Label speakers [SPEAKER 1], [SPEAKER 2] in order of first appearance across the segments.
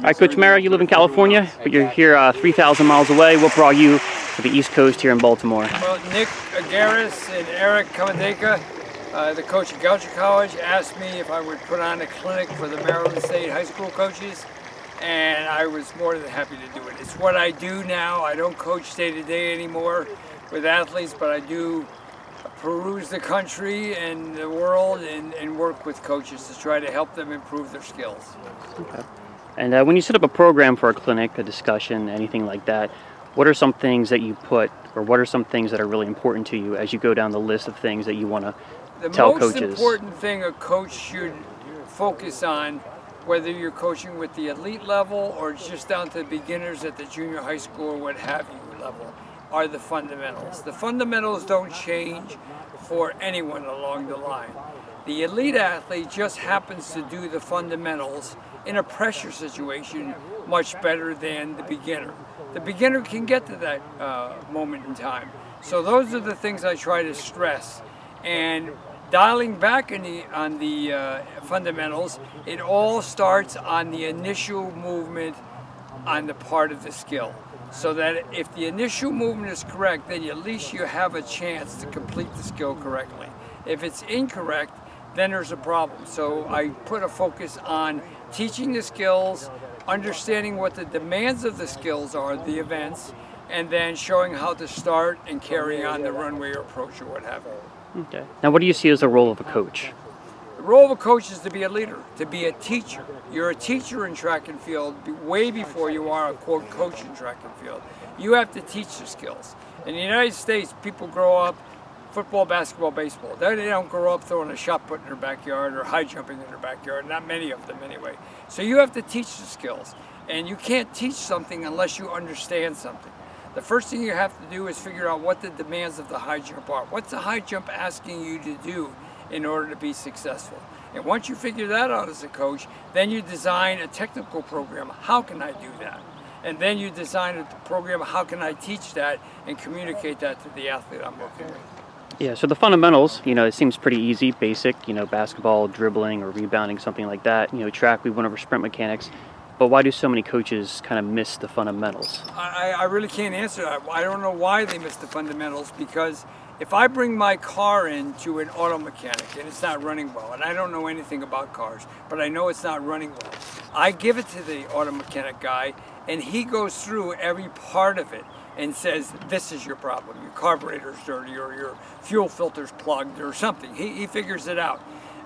[SPEAKER 1] All right, Coach Marra, you live in California, but you're here 3,000 miles away. What brought you to the East Coast here in Baltimore?
[SPEAKER 2] Well, Nick Agaris and Eric Kamadeka, the coach at Goucher College, asked me if I would put on a clinic for the Maryland State high school coaches, and I was more than happy to do it. It's what I do now. I don't coach day-to-day anymore with athletes, but I do peruse the country and the world and work with coaches to try to help them improve their skills.
[SPEAKER 1] Okay. And when you set up a program for a clinic, a discussion, anything like that, what are some things that you put, or what are some things that are really important to you as you go down the list of things that you want to tell coaches?
[SPEAKER 2] The most important thing a coach should focus on, whether you're coaching with the elite level or just down to the beginners at the junior high school or what have you level, are the fundamentals. The fundamentals don't change for anyone along the line. The elite athlete just happens to do the fundamentals in a pressure situation much better than the beginner. The beginner can get to that moment in time. So those are the things I try to stress. And dialing back on the fundamentals, it all starts on the initial movement on the part of the skill. So that if the initial movement is correct, then at least you have a chance to complete the skill correctly. If it's incorrect, then there's a problem. So I put a focus on teaching the skills, understanding what the demands of the skills are, the events, and then showing how to start and carry on the runway or approach or what have you.
[SPEAKER 1] Okay. Now, what do you see as the role of a coach?
[SPEAKER 2] The role of a coach is to be a leader, to be a teacher. You're a teacher in track and field way before you are a quote coach in track and field. You have to teach the skills. In the United States, people grow up football, basketball, baseball. They don't grow up throwing a shot put in their backyard or high jumping in their backyard, not many of them anyway. So you have to teach the skills, and you can't teach something unless you understand something. The first thing you have to do is figure out what the demands of the high jump are. What's the high jump asking you to do in order to be successful? And once you figure that out as a coach, then you design a technical program. How can I do that? And then you design a program, how can I teach that and communicate that to the athlete I'm working with?
[SPEAKER 1] Yeah, so the fundamentals, it seems pretty easy, basic, basketball, dribbling or rebounding, something like that. Track, we went over sprint mechanics. But why do so many coaches kind of miss the fundamentals?
[SPEAKER 2] I really can't answer that. I don't know why they miss the fundamentals, because if I bring my car in to an auto mechanic and it's not running well, and I don't know anything about cars, but I know it's not running well, I give it to the auto mechanic guy and he goes through every part of it and says, this is your problem. Your carburetor's dirty or your fuel filter's plugged or something. He figures it out.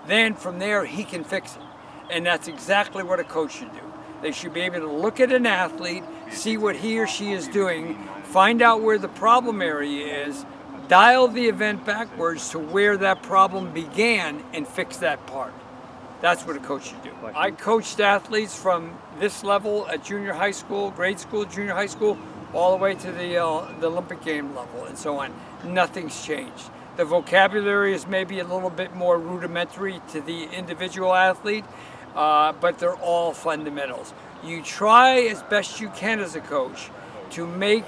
[SPEAKER 2] Then from there, he can fix it. And that's exactly what a coach should do. They should be able to look at an athlete, see what he or she is doing, find out where the problem area is, dial the event backwards to where that problem began and fix that part. That's what a coach should do. I coached athletes from this level at junior high school, grade school, junior high school, all the way to the Olympic game level and so on. Nothing's changed. The vocabulary is maybe a little bit more rudimentary to the individual athlete, but they're all fundamentals. You try as best you can as a coach to make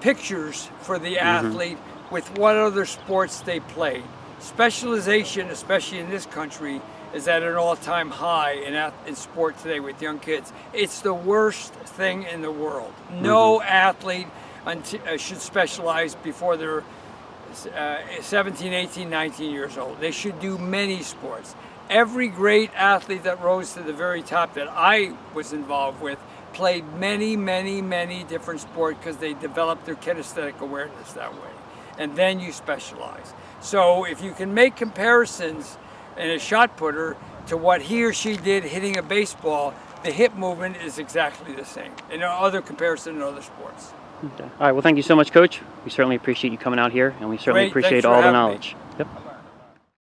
[SPEAKER 2] pictures for the athlete with what other sports they played. Specialization, especially in this country, is at an all-time high in sport today with young kids. It's the worst thing in the world. No athlete should specialize before they're 17, 18, 19 years old. They should do many sports. Every great athlete that rose to the very top that I was involved with played many, many, many different sports because they developed their kinesthetic awareness that way. And then you specialize. So if you can make comparisons in a shot putter to what he or she did hitting a baseball, the hip movement is exactly the same. And other comparison in other sports.
[SPEAKER 1] Okay. All right, well, thank you so much, Coach. We certainly appreciate you coming out here, and we certainly appreciate all the knowledge. Yep.